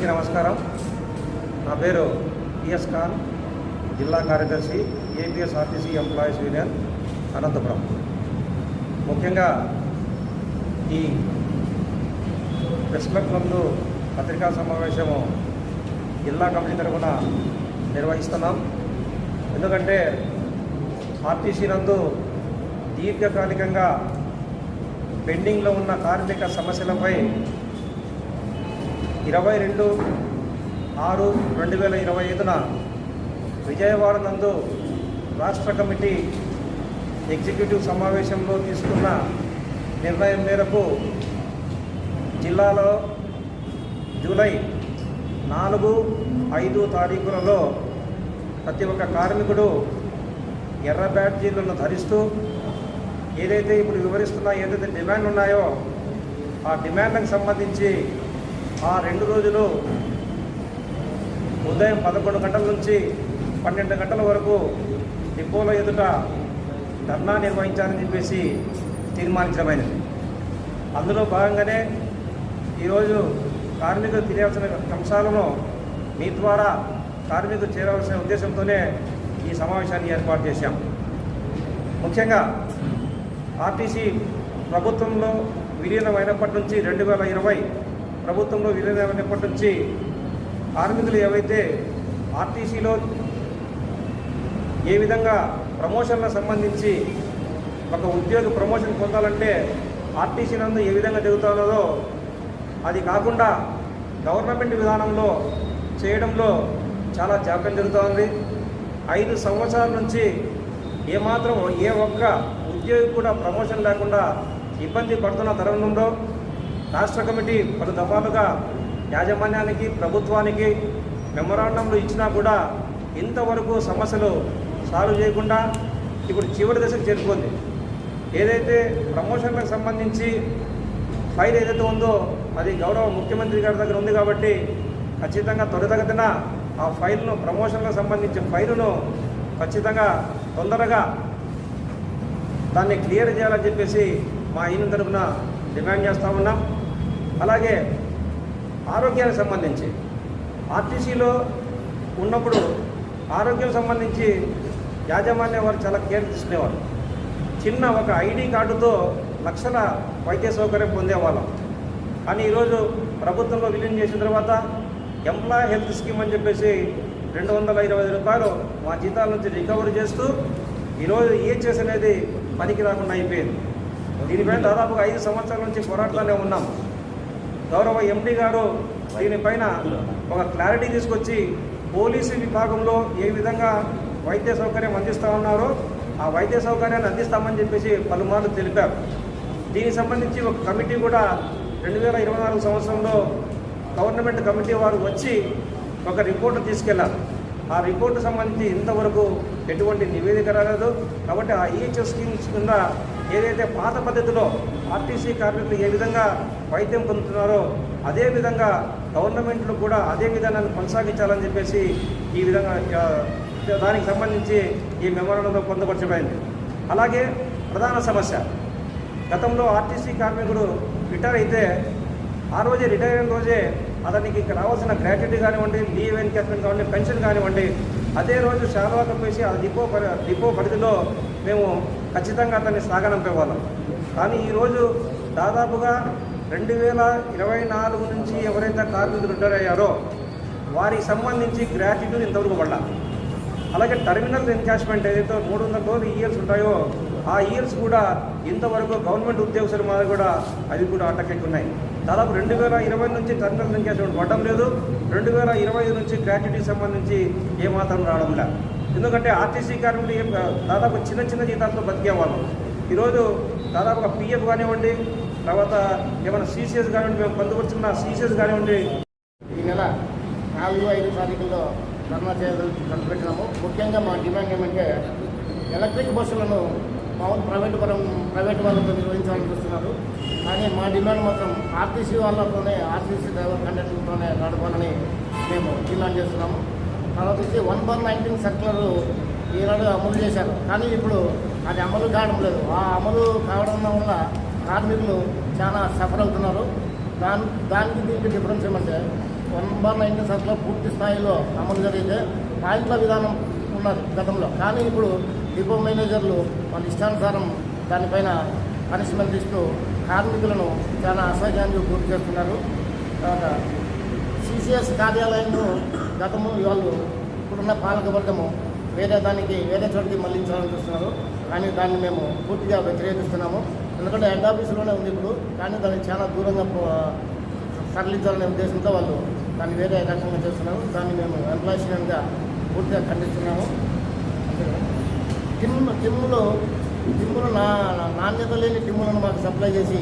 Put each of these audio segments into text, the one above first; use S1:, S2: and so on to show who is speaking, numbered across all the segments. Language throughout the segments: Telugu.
S1: అందరికీ నమస్కారం. నా పేరు పిఎస్ ఖాన్, జిల్లా కార్యదర్శి ఏపీఎస్ఆర్టీసీ ఎంప్లాయీస్ యూనియన్ అనంతపురం. ముఖ్యంగా ఈ ప్రెస్ క్లబ్ నందు పత్రికా సమావేశము జిల్లా కమిటీ తరఫున నిర్వహిస్తున్నాం. ఎందుకంటే ఆర్టీసీ నందు దీర్ఘకాలికంగా పెండింగ్లో ఉన్న కార్మిక సమస్యలపై 22/6/2025 విజయవాడ నందు రాష్ట్ర కమిటీ ఎగ్జిక్యూటివ్ సమావేశంలో తీసుకున్న నిర్ణయం మేరకు జిల్లాలో జూలై 4, 5 తారీఖులలో ప్రతి ఒక్క కార్మికుడు ఎర్ర బ్యాడ్జీలను ధరిస్తూ ఏదైతే ఇప్పుడు వివరిస్తున్నా ఏదైతే డిమాండ్ ఉన్నాయో ఆ డిమాండ్లకు సంబంధించి ఆ 2 రోజులు ఉదయం 11 గంటల నుంచి 12 గంటల వరకు డిపోల ఎదుట ధర్నా నిర్వహించాలని చెప్పేసి తీర్మానించడమైనది. అందులో భాగంగానే ఈరోజు కార్మికులు తెలియాల్సిన అంశాలను మీ ద్వారా కార్మికులు చేరవలసిన ఉద్దేశంతోనే ఈ సమావేశాన్ని ఏర్పాటు చేశాం. ముఖ్యంగా ఆర్టీసీ ప్రభుత్వంలో విలీనమైనప్పటి నుంచి 2020 ప్రభుత్వంలో విలీనమైనప్పటి నుంచి కార్మికులు ఏవైతే ఆర్టీసీలో ఏ విధంగా ప్రమోషన్లకు సంబంధించి ఒక ఉద్యోగి ప్రమోషన్ పొందాలంటే ఆర్టీసీ నందు ఏ విధంగా జరుగుతున్నదో అది కాకుండా గవర్నమెంట్ విధానంలో చేయడంలో చాలా జాప్యం జరుగుతోంది. 5 సంవత్సరాల నుంచి ఏమాత్రం ఏ ఒక్క ఉద్యోగి కూడా ప్రమోషన్ లేకుండా ఇబ్బంది పడుతున్న తరుణంలో రాష్ట్ర కమిటీ పలు దఫాలుగా యాజమాన్యానికి ప్రభుత్వానికి మెమొరాండంలు ఇచ్చినా కూడా ఇంతవరకు సమస్యలు సాల్వ్ చేయకుండా ఇప్పుడు చివరి దశకు చేరుకుంది. ఏదైతే ప్రమోషన్లకు సంబంధించి ఫైల్ ఏదైతే ఉందో అది గౌరవ ముఖ్యమంత్రి గారి దగ్గర ఉంది కాబట్టి ఖచ్చితంగా త్వరితగతిన ఆ ఫైల్ను ప్రమోషన్లకు సంబంధించిన ఫైలును ఖచ్చితంగా తొందరగా దాన్ని క్లియర్ చేయాలని చెప్పేసి మా యూనియన్ తరఫున డిమాండ్ చేస్తూ ఉన్నాం. అలాగే ఆరోగ్యానికి సంబంధించి ఆర్టీసీలో ఉన్నప్పుడు ఆరోగ్యం సంబంధించి యాజమాన్యం వారు చాలా కేర్ తీసుకునేవారు. చిన్న ఒక ఐడి కార్డుతో లక్షల వైద్య సౌకర్యం పొందేవాళ్ళం. కానీ ఈరోజు ప్రభుత్వంలో విలీనం చేసిన తర్వాత ఎంప్లాయీ హెల్త్ స్కీమ్ అని చెప్పేసి 225 రూపాయలు మా జీతాల నుంచి రికవరీ చేస్తూ ఈరోజు ఈహెచ్ఎస్ అనేది పనికి రాకుండా అయిపోయింది. దీనిపైన దాదాపుగా 5 సంవత్సరాల నుంచి పోరాటంలోనే ఉన్నాం. గౌరవ ఎంపీ గారు దీనిపైన ఒక క్లారిటీ తీసుకొచ్చి పోలీసు విభాగంలో ఏ విధంగా వైద్య సౌకర్యం అందిస్తూ ఉన్నారో ఆ వైద్య సౌకర్యాన్ని అందిస్తామని చెప్పేసి పలుమార్లు తెలిపారు. దీనికి సంబంధించి ఒక కమిటీ కూడా 2024 సంవత్సరంలో గవర్నమెంట్ కమిటీ వారు వచ్చి ఒక రిపోర్టు తీసుకెళ్లారు. ఆ రిపోర్టు సంబంధించి ఇంతవరకు ఎటువంటి నివేదిక రాలేదు. కాబట్టి ఆ ఈహెచ్ఎస్ స్కీమ్స్ కింద ఏదైతే పాత పద్ధతిలో ఆర్టీసీ కార్మికులు ఏ విధంగా వైద్యం పొందుతున్నారో అదేవిధంగా గవర్నమెంట్లు కూడా అదే విధానాన్ని కొనసాగించాలని చెప్పేసి ఈ విధంగా దానికి సంబంధించి ఈ మెమోరాండంలో పొందుపరచబడింది. అలాగే ప్రధాన సమస్య గతంలో ఆర్టీసీ కార్మికుడు రిటైర్ అయితే ఆ రోజే రిటైర్ అయిన రోజే అతనికి రావాల్సిన గ్రాట్యుటీ కానివ్వండి, లీవ్ ఎన్కేస్మెంట్ కానివ్వండి, పెన్షన్ కానివ్వండి అదే రోజు శాలువా కప్పేసి ఆ డిపో పరిధిలో మేము ఖచ్చితంగా అతన్ని సాగనంపేవాళ్ళం. కానీ ఈరోజు దాదాపుగా 2024 నుంచి ఎవరైతే కార్మికులు రిటైర్ అయ్యారో వారికి సంబంధించి గ్రాట్యుటీ ఇంతవరకు పడ్డా. అలాగే టర్మినల్ ఎన్కాష్మెంట్ ఏదైతే 300 రోజులు ఇయర్స్ ఉంటాయో ఆ ఇయర్స్ కూడా ఇంతవరకు గవర్నమెంట్ ఉద్యోగస్తుల మీద కూడా అవి కూడా అటకెక్కున్నాయి. దాదాపు 2020 నుంచి టర్మినల్ ఎన్కాష్మెంట్ పడడం లేదు. 2025 నుంచి గ్రాట్యుటీకి సంబంధించి ఏమాత్రం రావడం లేదు. ఎందుకంటే ఆర్టీసీ కార్మికులు దాదాపు చిన్న జీతాలతో బతికేవాళ్ళం. ఈరోజు దాదాపుగా పిఎఫ్ కానివ్వండి, తర్వాత ఏమైనా సీసీఎస్ కానివ్వండి, మేము పొందుపరుచుకున్న సీసీఎస్ కానివ్వండి
S2: ఈ నెల 4, 5 తారీఖుల్లో ధర్నా పెట్టినాము. ముఖ్యంగా మా డిమాండ్ ఏమంటే ఎలక్ట్రిక్ బస్సులను ప్రైవేట్ వాళ్ళతో నిర్వహించాలని చూస్తున్నారు. కానీ మా డిమాండ్ మాత్రం ఆర్టీసీ వాళ్ళతోనే ఆర్టీసీ డ్రైవర్ కండక్టర్లతోనే నడపాలని మేము డిమాండ్ చేస్తున్నాము. తర్వాత వచ్చి 1/19 సర్క్యులర్ ఈనాడు అమలు చేశారు. కానీ ఇప్పుడు అది అమలు కావడం లేదు. ఆ అమలు కావడం వల్ల కార్మికులు చాలా సఫర్ అవుతున్నారు. దానికి దీనికి డిఫరెన్స్ ఏమంటే 1/19 సర్కులర్ పూర్తి స్థాయిలో అమలు జరిగితే పాయింట్ల విధానం ఉన్నది గతంలో. కానీ ఇప్పుడు డిపో మేనేజర్లు వాళ్ళ ఇష్టానుసారం దానిపైన పనిష్మెంట్ ఇస్తూ కార్మికులను చాలా అసహ్యానికి గురి చేస్తున్నారు. తర్వాత సిసిఎస్ కార్యాలయంను గతము వాళ్ళు ఇప్పుడున్న పాలకవర్గము వేరే చోటికి మళ్లించాలని చూస్తున్నారు. కానీ దాన్ని మేము పూర్తిగా వ్యతిరేకిస్తున్నాము. ఎందుకంటే హెడ్ ఆఫీసులోనే ఉంది ఇప్పుడు, కానీ దాన్ని చాలా దూరంగా తరలించాలనే ఉద్దేశంతో వాళ్ళు దాన్ని వేరే రకంగా చేస్తున్నారు. దాన్ని మేము ఎంప్లాయీస్ యూనియన్గా పూర్తిగా ఖండిస్తున్నాము. టిమ్ములు నాణ్యత లేని టిమ్ములను మాకు సప్లై చేసి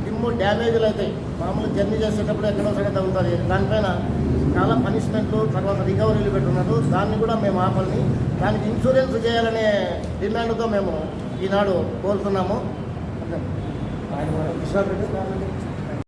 S2: టిమ్ము డ్యామేజ్లు అవుతాయి. మామూలు జర్నీ చేసేటప్పుడు ఎక్కడో సగం తగ్గుతుంది. దానిపైన చాలా పనిష్మెంట్లు, తర్వాత రికవరీలు పెట్టున్నారు. దాన్ని కూడా మేము ఆపాలని, దానికి ఇన్సూరెన్స్ చేయాలనే డిమాండ్తో మేము ఈనాడు కోరుతున్నాము.
S1: ఆయన